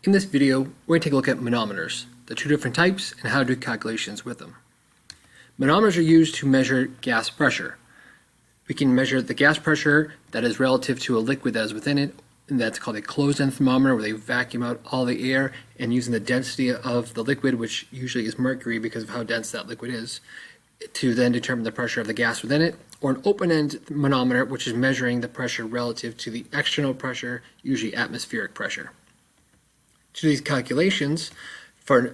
In this video, we're going to take a look at manometers, the two different types, and how to do calculations with them. Manometers are used to measure gas pressure. We can measure the gas pressure that is relative to a liquid that is within it, and that's called a closed-end thermometer, where they vacuum out all the air and using the density of the liquid, which usually is mercury because of how dense that liquid is, to then determine the pressure of the gas within it, or an open-end manometer, which is measuring the pressure relative to the external pressure, usually atmospheric pressure. To do these calculations, for a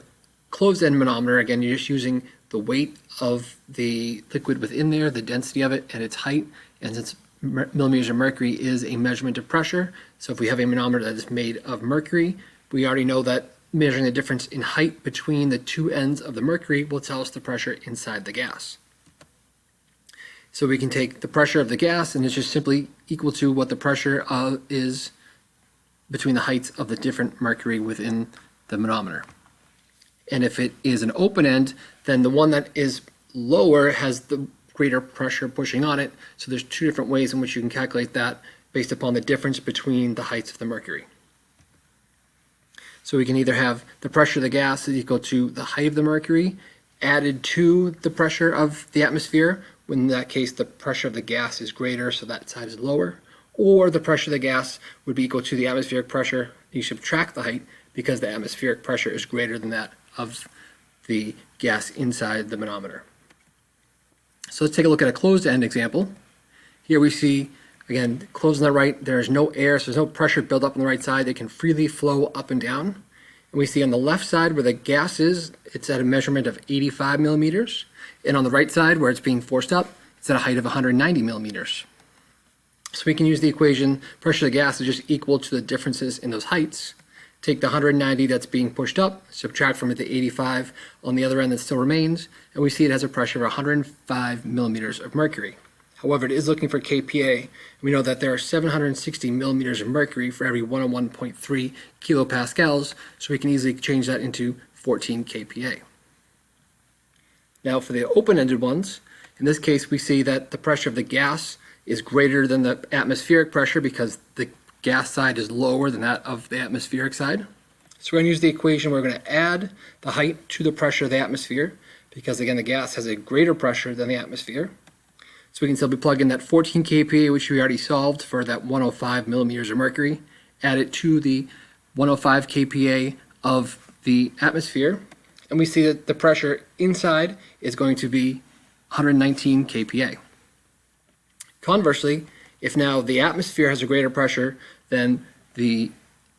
closed-end manometer, again, you're just using the weight of the liquid within there, the density of it, and its height. And since millimeters of mercury is a measurement of pressure, so if we have a manometer that is made of mercury, we already know that measuring the difference in height between the two ends of the mercury will tell us the pressure inside the gas. So we can take the pressure of the gas, and it's just simply equal to what the pressure is between the heights of the different mercury within the manometer. And if it is an open end, then the one that is lower has the greater pressure pushing on it. So there's two different ways in which you can calculate that based upon the difference between the heights of the mercury. So we can either have the pressure of the gas is equal to the height of the mercury added to the pressure of the atmosphere, when in that case the pressure of the gas is greater, so that side is lower. Or the pressure of the gas would be equal to the atmospheric pressure. You subtract the height because the atmospheric pressure is greater than that of the gas inside the manometer. So let's take a look at a closed-end example. Here we see, again, closed on the right, there is no air, so there's no pressure built up on the right side. It can freely flow up and down. And we see on the left side where the gas is, it's at a measurement of 85 millimeters. And on the right side where it's being forced up, it's at a height of 190 millimeters. So we can use the equation, pressure of the gas is just equal to the differences in those heights. Take the 190 that's being pushed up, subtract from it the 85 on the other end that still remains, and we see it has a pressure of 105 millimeters of mercury. However, it is looking for kPa. We know that there are 760 millimeters of mercury for every 101.3 kilopascals, so we can easily change that into 14 kPa. Now for the open-ended ones, in this case we see that the pressure of the gas is greater than the atmospheric pressure because the gas side is lower than that of the atmospheric side. So we're going to use the equation. We're going to add the height to the pressure of the atmosphere because, again, the gas has a greater pressure than the atmosphere. So we can simply plug in that 14 kPa, which we already solved for that 105 millimeters of mercury, add it to the 105 kPa of the atmosphere, and we see that the pressure inside is going to be 119 kPa. Conversely, if now the atmosphere has a greater pressure than the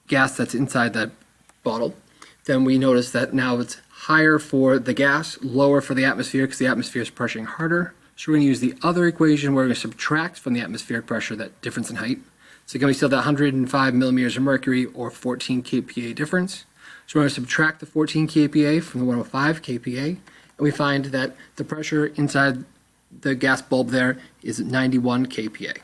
gas that's inside that bottle, then we notice that now it's higher for the gas, lower for the atmosphere because the atmosphere is pressuring harder. So we're going to use the other equation where we're going to subtract from the atmospheric pressure that difference in height. So again, we still have that 105 millimeters of mercury or 14 kPa difference. So we're going to subtract the 14 kPa from the 105 kPa, and we find that the pressure inside the gas bulb there is 91 kPa.